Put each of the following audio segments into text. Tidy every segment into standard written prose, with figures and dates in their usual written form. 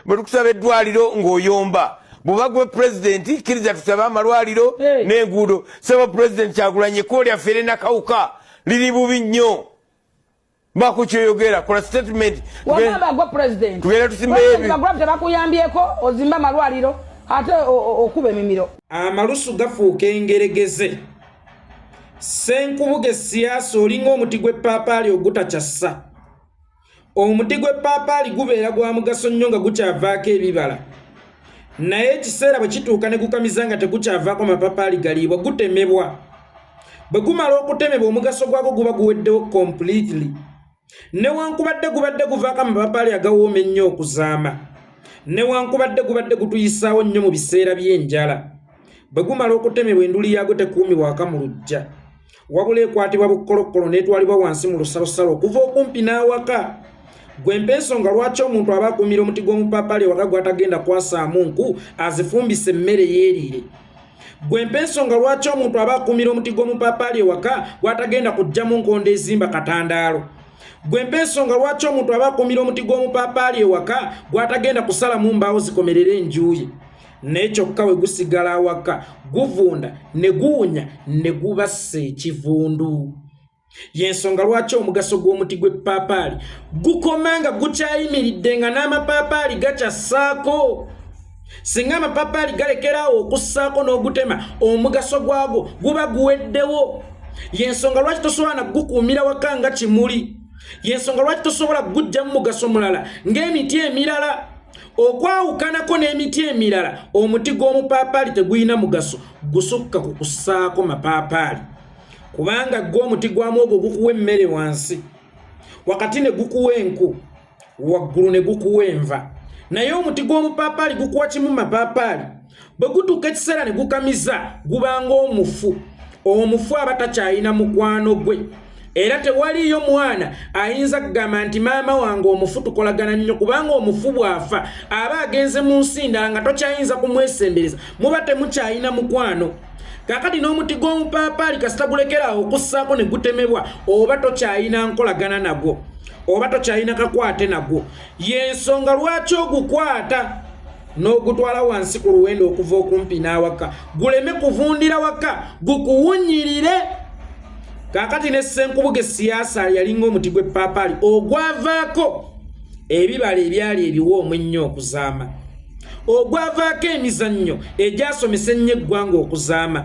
batukusaba eddwaliro ng'oyomba bw'oba gwe pulezidenti kkiriza tusaba amalwaliro n'enguudo saba pulezidenti Kyagulanyi ekkubo lyaffe ery'enakawuka liri bubi nnyo baku kyoyogera kola statement wagamba gwe pulezidenti tubeera tusimbayo ebyo tebakuyambyeko ozimba amalwaliro ate okuba emimiro amalusu gafuuka engeregeze Ssenkubuge siyaasa olinga omuti gw'eppaapaali ogutakyassa omuti gw'eppaapaali gubeera gwa mugaso nnyo nga gukyavaako ebibala naye ekiseera bwe kituuka ne gukamiza nga tegukyavaako mapaapaali galiibwa gutemebwa bwe gumala okutemebwa omugaso gwagwo guba guweddewo completely newankubadde gubadde guvaako amapaapaali agawooma ennyo okuzaama newankubadde gubadde gutuyisaawo nnyo mu biseera by'enjala bwe gumala okutemebwa enduli yaagwo tekuumibwaka mu luggya wabula ekwatibwa bukkolokolo n'etwalibwa wansi mu lusalosalo okuva okumpi n'awaka gwe mpa ensonga lwaki omuntu aba akumira omuti gw'omupaapaali ewaka gw'atagenda kwasaamu nku azifumbise emmere yeeriire gwe mpa ensonga lwaki omuntu aba akumira omuti gw'omupaapaali ewaka gw'atagenda kuggyamu nkondo ezimba katandaalo gwe mpa ensonga lwaki omuntu aba akumira omuti gw'omupaapaali ewaka gw'atagenda kusalamu mbaawo zikomerere enjuuye naye kyokka we gusigala awaka guvunda ne guwunya ne gubassa ekivundu yensonga lwaki omugaso gw'omuti gw'eppaapaali gukoma nga gukyayimiridde nga n'amapaapaali gakyassaako singa amapaapaali galekeraawo okussaako n'ogutema omugaso gwagwo guba guweddewo yensonga lwaki tosobola na gukuumira waka nga kimuli yensonga lwaki tosobola guggyamu mugaso mulala ng'emiti emirala okwawukanako n'emiti emirala omuti gw'omupaapaali teguyina mugaso gusukka ku kussaako mapaapaali kubanga gw'omuti gwamu ogwo gukuwa emmere wansi wakati ne gukuwa enku waggulu ne gukuwa enva naye omuti gw'omupaapaali gukuwa kimu mapaapaali bwe gutuuka ekiseera ne gukamiza gubanga omufu aba takyayina mukwano gwe era tewaliyo mwana ayinza kugamba nti maama wange omufu tukolagana nnyo kubanga omufu bw'afa aba agenze mu nsi ndala nga tokyayinza kumwesembereza muba temukyayina mukwano kakati n'omuti gw'omupaapaali kasita gulekeraawo okussaako ne gutemebwa oba tokyayina nkolagana nagwo oba tokyayina kakwate nagwo yensonga lwaki ogukwata n'ogutwala wansi ku luwendo okuva okumpi n'awaka guleme kuvundira waka gukuwunyirire kakati ne Ssenkubuge siyaasa yalinga omuti gw'eppaapaali ogwavaako ebibala ebyali ebiwoomu ennyo okuzaama ogwavaako emizannyo egyasomesa ennyo eggwanga okuzaama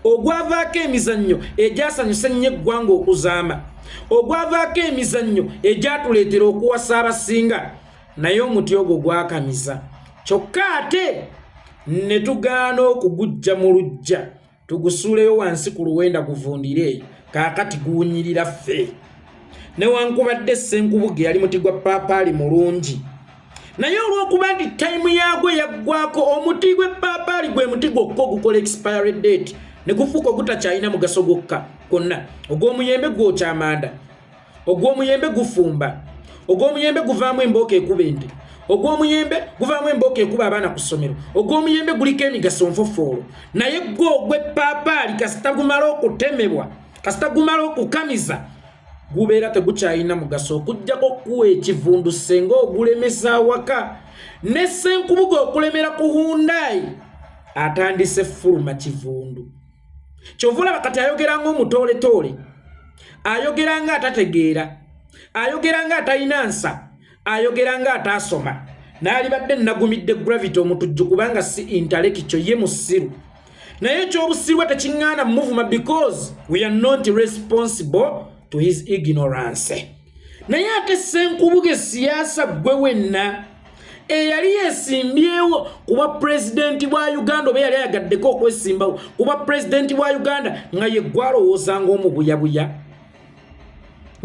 ogwavaako emizannyo egyasanyusa ennyo eggwanga okuzaama ogwavaako emizannyo egyatuleetera okuwasa abasinga naye omuti ogwo gwakamiza kyokka ate ne tugaana okugujja mu luggya tugusuuleyo wansi ku luwenda guvundireeyo kakati guwunyirira ffe newankubadde Ssenkubuge yali muti gwa paapaali mulungi naye olw'okuba nti tayimu yaagwo yaggwako omuti gw'eppaapaali gwe muti gwokka ogukola expiry date ne gufuuka ogutakyalina mugaso gwokka gonna ogw'omuyembe gwokya amanda ogw'omuyembe gufumba ogw'omuyembe guvaamu embooka ekuba ente ogw'omuyembe guvaamu embooka ekuba abaana ku ssomero ogw'omuyembe guliko emigaso nfofoolo naye gwe ogw'eppaapaali kasita gumala okutemebwa kasita gumala okukamiza gubeera tegukyalina mugaso okuggyako kuwa ekivundu senga ogulemesa awaka ne Ssenkubuge okulemera ku Hyundai atandise fuluma kivundu kyovula kati ayogera ng'omutooletoole ayogera nga atategeera ayogera nga atalina nsa ayogera nga ataasoma n'alibadde nagumidde gravity omutujju kubanga si intellectual ye musiru naye ekyobusirwa tekiŋŋaana muvuma because we are not responsible to his ignorance naye ate Ssenkubuge siyaasa gwe wenna eyali yesimbyewo kuba pulezidenti bwa Uganda oba yali ayagaddeko okwesimbawo kuba pulezidenti bwa Uganda nga ye gwalowooza ng'omubuyabuya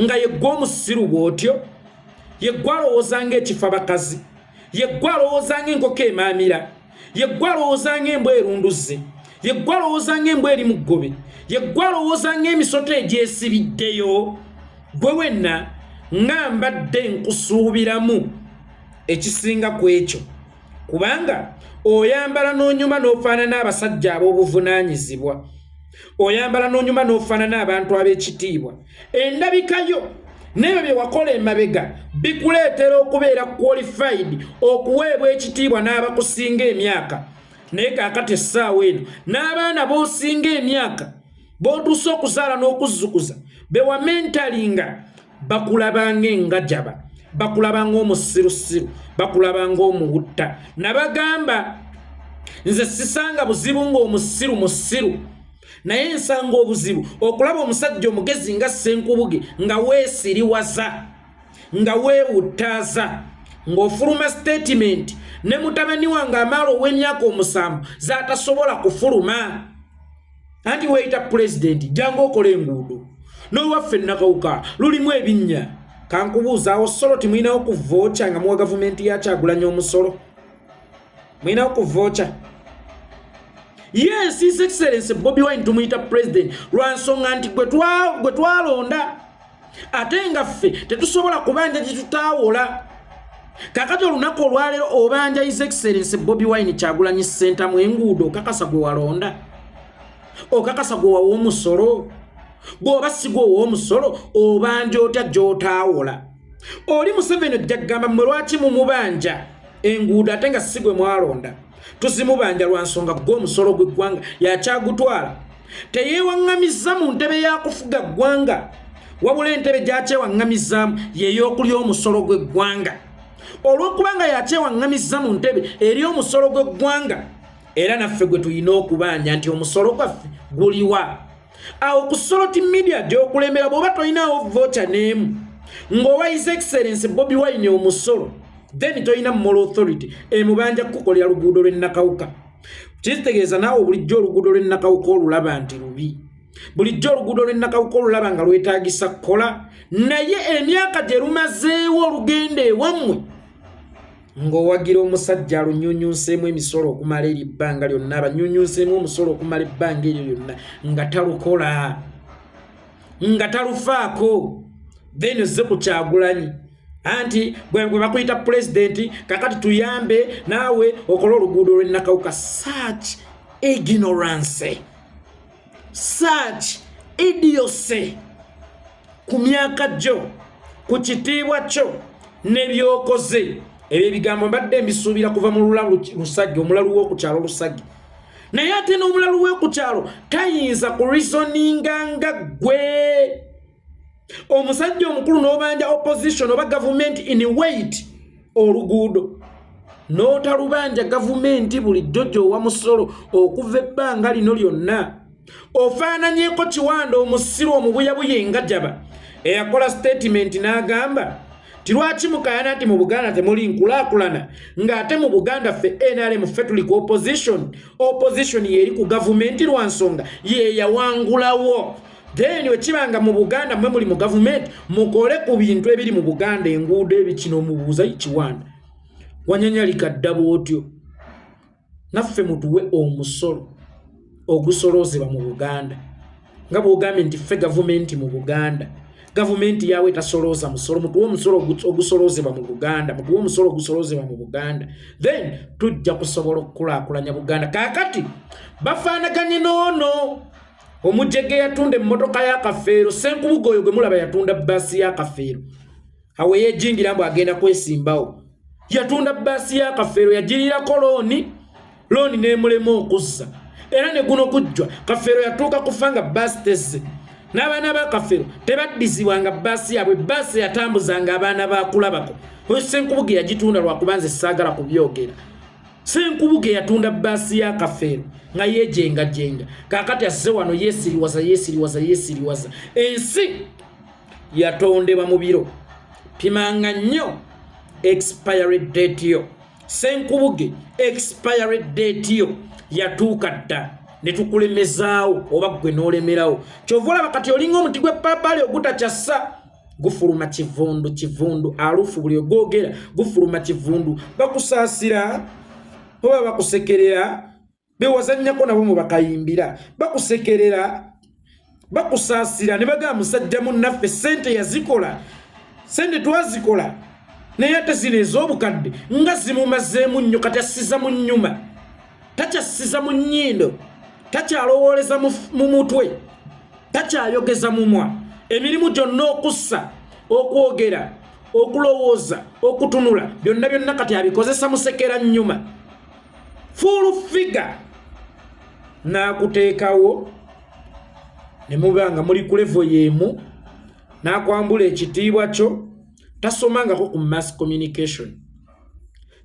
nga ye gw'omusiru bw'otyo ye gwalowooza ng'ekifa bakazi ye gwalowooza ng'enkoko emaamira ye gwalowooza ng'embwa erunduze ye gwalowooza ng'embwa eri mu ggobe ye gwalowooza ng'emisoto egyesibiddeyo gwe wenna ng'ambadde nkusuubiramu ekisinga ku ekyo kubanga oyambala n'onyuma n'ofaanana abasajja ab'obuvunaanyizibwa oyambala n'onyuma n'ofaanana abantu ab'ekitiibwa endabikayo nebyo bye wakola emabega bikuleetera okubeera qualified okuweebwa ekitiibwa n'abakusinga emyaka naye kaakati essaawa eno n'abaana b'osinga emyaka b'otuuse okuzaala n'okuzzukuza be wamentalinga bakulabanga engajaba bakulabanga omusirusiru bakulabanga omuwutta nabagamba nze sisanga buzibu ng'omusiru musiru naye nsanga obuzibu okulaba omusajja omugezi nga Ssenkubuge nga weesiriwaza nga weewuttaaza ng'ofuluma statement ne mutabani wange amaalo ow'emyaka 7 zaatasobola kufuluma anti weeyita pulezidenti jangu okola enguudo n'owaffe Nakawuka lulimu ebinnya kankubuuzaawo solo timulinawo kuvooca nga muwa gavumenti ya Kyagulanyi omusolo mulinawo kuvooca. Yes, His Excellency Bobi Wine tumuyita president lwansonga nti gwe twalonda ate nga ffe tetusobola kubanja gye tutaawola. Kakati olunaku olwaleero obanja His Excellency Bobi Wine Kyagulanyi ssenta mu enguudo okakasa gwe walonda okakasa gwe wawa omusolo bw'oba si gwe wawa omusolo obanja otya gy'otaawola. Oli Museveni ojja kugamba mmwe lwaki mumubanja enguudo ate nga si gwe mwalonda tuzimubanja lwansonga gw'omusolo gw'eggwanga yakyagutwala teyeewaŋŋamizza mu ntebe yakufuga ggwanga wabula entebe gyakyewaŋŋamizzaamu yeey'okulya omusolo gw'eggwanga olw'okubanga yakyewaŋŋamizza mu ntebe eri omusolo gw'eggwanga era naffe gwe tulina okubanja nti omusolo gwaffe guliwa. Awo ku Soloti Media gy'okulemera bw'oba tolinawo vocha n'emu ng'owa His Excellency Bobi Wine omusolo then toyina moral authority emubanja kukolera luguudo lw'e Nakawuka. Kitegeeza naawe bulijjo oluguudo lw'e Nakawuka olulaba nti lubi bulijjo oluguudo lw'e Nakawuka olulaba nga lwetaagisa kukola naye emyaka gye lumazeewo olugenda ewammwe ng'owagira omusajja alunyunyunseemu emisolo okumala eri ebbanga lyonna abanyunyunseemu omusolo okumala ebbanga eryo lyonna nga talukola nga talufaako then ozze ku Kyagulanyi anti bwe bakuyita pulezidenti kakati tuyambe naawe okola oluguudo lw'e Nakawuka. Such ignorance, such idiocy ku myaka gyo ku kitiibwa kyo n'ebyokoze ebyo ebigambo mbadde mbisuubira kuva mu lulalu Lusagi omulalu w'oku kyalo Lusagi naye ate n'omulalu w'oku kyalo tayinza ku reasoninga nga gwe omusajja omukulu n'obanja opposition oba gavumenti in weight oluguudo n'otalubanja gavumenti bulijjo gy'owa musolo okuva ebbanga lino lyonna. Ofaananyeeko Kiwanda omusiru omubuyabuya engajaba eyakola statement n'agamba ti lwaki mukayana nti mu Buganda temuli nkulaakulana ng'ate mu Buganda ffe NRM ffe tuli ku opposition yeri ku gavumenti lwansonga ye yawangulawo. Then wekibanga mu Buganda mwe muli mu gavumenti mukole ku bintu ebiri mu Buganda enguudo ebikino mubuuza Kiwanda wanyanyalika ddabo otyo naffe mutuwe omusolo ogusolozebwa mu Buganda nga bw'ogambye nti ffe gavumenti mu Buganda gavumenti yawe tasoloza musolo mutuwe omusolo ogusolozebwa mu Buganda mutuwe omusolo ogusolozebwa mu Buganda then tujja kusobola okukulaakulanya Buganda. Kaakati bafaanaganye noono omujjege yatunda emmotoka ya Yakafeero Ssenkubuge oyo gwe mulaba yatunda bbaasi ya Yakafeero awe yeejingira mbu agenda kwesimbawo yatunda bbaasi ya Yakafeero yagirirako looni n'emulema okuzza era ne guno gujjwa Kafeero yatuuka kufa nga bbaasi tezze n'abaana ba Kafeero tebaddizibwanga bbaasi yaabwe bbaasi yatambuzanga abaana bakulabako oyo Ssenkubuge yagitunda lwakubanzaessaagala kubyogera. Ssenkubuge yatunda bbaasi ya Yakafeero nga yejenga kaakati azze wano yeesiriwaza ensi yatondebwa mu biro pimanga nnyo expiry date yo. Ssenkubuge expiry date yo yatuuka dda ne tukulemezaawo oba gwe n'olemerawo kyova olaba kati olinga omuti gw'eppaapaali ogutakyassa gufuluma kivundu alufu buli ogwogera gufuluma kivundu bakusaasira oba bakusekerera bewazannyako nabo mu bakayimbira bakusekerera bakusaasira ne bagamba musajja munnaffe sente yazikola sente twazikola naye ate zino ez'obukadde nga zimumazeemu nnyo kati assiza mu nnyuma takyasiza mu nnyindo takyalowooleza mu mutwe takyayogeza mumwa emirimu gyonna okussa okwogera okulowooza okutunula byonna kati abikozesa musekera nnyuma full figure n'akuteekawo ne mubanga muli ku level y'emu n'akwambula ekitiibwa kyo tasomangako ku mass communication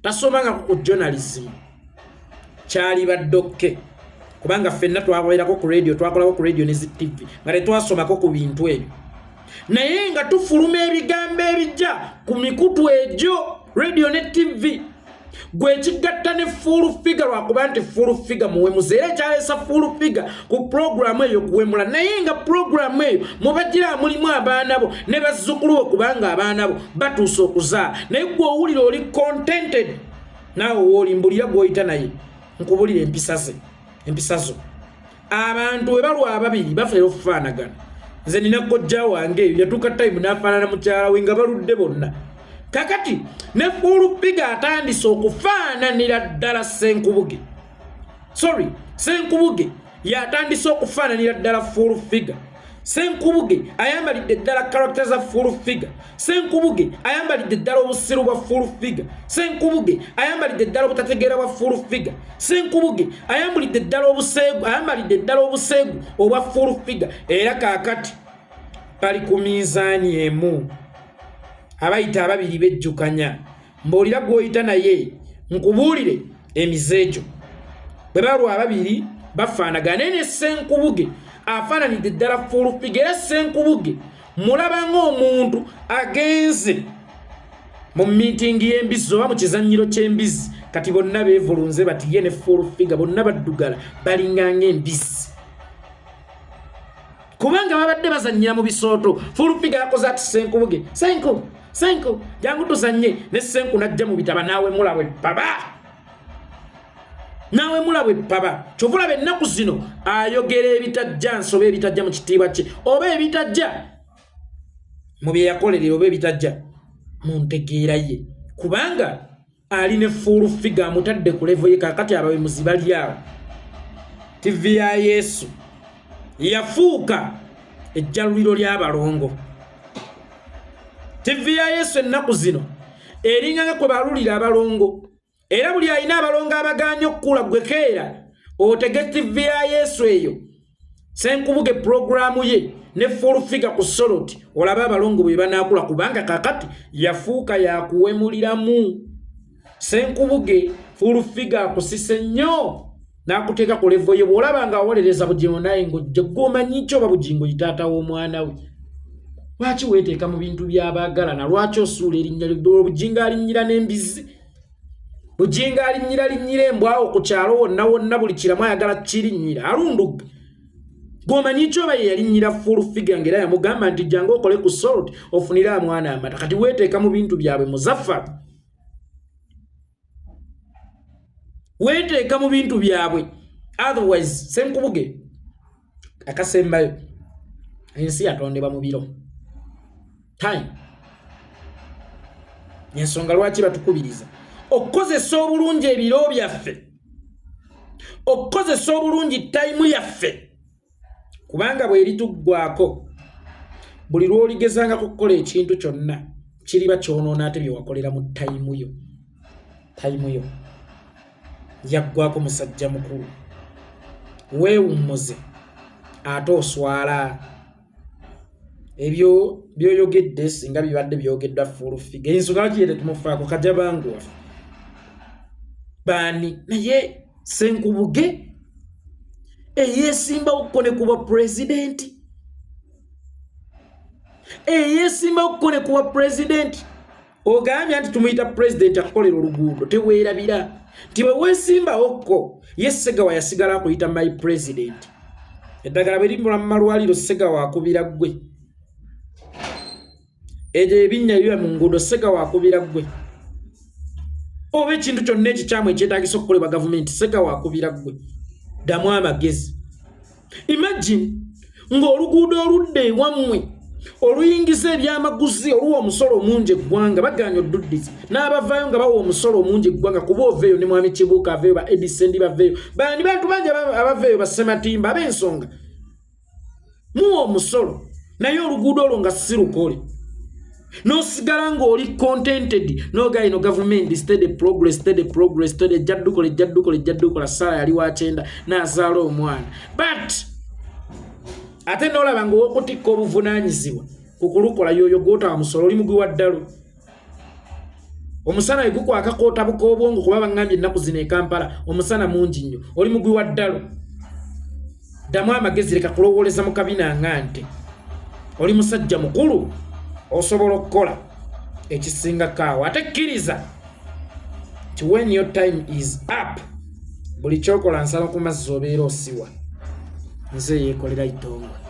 tasomangako ku journalism kyali baddokke kubanga ffenna twakolerako ku radio twakolako ku radio ne TV nga tetwasomako ku bintu ebyo naye nga tufuluma ebigambo ebijja ku mikutu egyo radio ne TV gwe kigatta ne full figure lwakuba nti full figure muwe muzeera ekyaleesa full figure ku programu eyo kuwemula naye nga programu eyo mubagira mulimu abaana bo ne bazzukulu bo kubanga abaana bo batuusa okuzaala naye gwe owulira oli contented naawe woolimbulira gw'oyita naye nkubulira empisa zo abantu we balwa ababiri bafeera okufaanagana nze nina kojja wange eyo yatuuka time n'afaanana mukyala we nga baludde bonna kakati ne full figure atandise okufaananira ddala Ssenkubuge yatandise okufaananira ddala full figure Ssenkubuge ayambalidde ddala characters za full figure Ssenkubuge ayambalidde ddala obusiru bwa full figure Ssenkubuge ayambalidde ddala obutategeera bwa full figure Ssenkubuge ayambalidde ddala obuseegu obwa full figure era kaakati bali ku minzaani emu abayita ababiri bejjukanya mbuulira gw'oyita naye nkubuulire emizeejo bwe balwa ababiri bafaanagana ne Ssenkubuge afaananidde ddala full figure era Ssenkubuge mulaba ng'omuntu agenze mu miitingi y'embizzi oba mu kizannyiro ky'embizzi kati bonna beevulunze bati ye ne full figure bonna baddugala balinganga embizzi kubanga babadde bazannyira mu bisooto full figure yakoze ati Ssenkubuge Senku jangu tuzannye ne Ssenku najja mu bitaba naawe mulabwe paba kyovula bennaku zino ayogera ebitajja nsobe ebitajja mu kitiibwa kye oba ebitajja mu bye yakolerera oba ebitajja mu ntegeera ye kubanga ali ne full figure amutadde ku level ye kaakati abawemuzi bali awo TV ya Yesu yafuuka ejjaluliro ly'abalongo TV ya Yesu ennaku zino eringa kwe balulira abalongo era buli alina abalongo abaganya okukula gwe keera otege TV ya Yesu eyo Ssenkubuge programu ye ne full figure ku soloti olaba abalongo bwe banaakula kubanga kakati yafuuka yakuwemuliramu Ssenkubuge full figure akusise nnyo n'akuteeka ku level ye bw'olaba nga awolereza bugingo naye ng'ojja gw'omanyi kyo oba bugingo yitaata w'omwana we lwaki weeteeka mu bintu by'abaagalana lwaki osuula erinnya bugingo alinnyira n'embizzi bugingo alinnyira embwawo ku kyalo wonna buli kiramu ayagala kirinnyira alundugga gw'omanyi kyo oba ye yalinnyira full figure ng'era yamugamba nti jangu okole ku soloti ofunire amwana amata kati weeteeka mu bintu byabwe Muzaffar weeteeka mu bintu byabwe otherwise Ssenkubuge akasembayo ensi yatondebwa mu biro time ensonga lwaki batukubiriza okukozesa obulungi ebiro byaffe okukozesa obulungi time yaffe kubanga bwe erituggwako buli lw'oligezanga kukola ekintu kyonna kiriba kyonoona ate bye wakolera mu time yo yaggwako musajja mukulu weewummuze ate oswala ebyo byoyogedde singa bibadde byogeddwa full figure ensonga lwaki yete tumufaako kajja bangu waffe baani naye Ssenkubuge eyeesimbawo okko ne kuba pulezidenti ogambye nti tumuyita pulezidenti akukolera oluguudo teweerabira nti bwe weesimbawo okko ye Ssegawa yasigala akuyita my president eddagala bwe limbula mu malwaliro Ssegawa akubira ggwe ebyo ebinnya biba mu nguudo Ssegawa akubira ggwe oba ekintu kyonna ekikyamu ekyetaagisa okukolebwa gavumenti Ssegawa akubira ggwe ddamu amagezi imagine ng'oluguudo oludde ewammwe oluyingiza ebyamaguzi oluwa omusolo omungi eggwanga baganya odduddizi n'abavaayo nga bawa omusolo omungi eggwanga kuba oveeyo ne mwami Kibuuka aveeyo ba Edisendi baveeyo bani bantu bangi abaveeyo Bassematimba ab'ensonga muwa omusolo naye oluguudo olwo nga si lukole Nosigala ng'oli contented noga ino government steady progress steady jaddukola sala yali wa kyenda n'azaala omwana but ate n'olaba ng'okutikka obuvunaanyizibwa ku kulukola yoyo gw'otawa musolo oli mugwi wa ddalo omusana we gukwakako otabuka obwongo kuba baŋŋambye ennaku zino e Kampala omusana mungi nnyo oli mugwi wa ddalo ddamu amagezi leka kulowooleza mu kabina nga nte oli musajja mukulu osobola okukola ekisinga kaawo ate kkiriza ti when your time is up buli kyokola nsala ku mazzi obeera osiwa nze Yekolera Itongo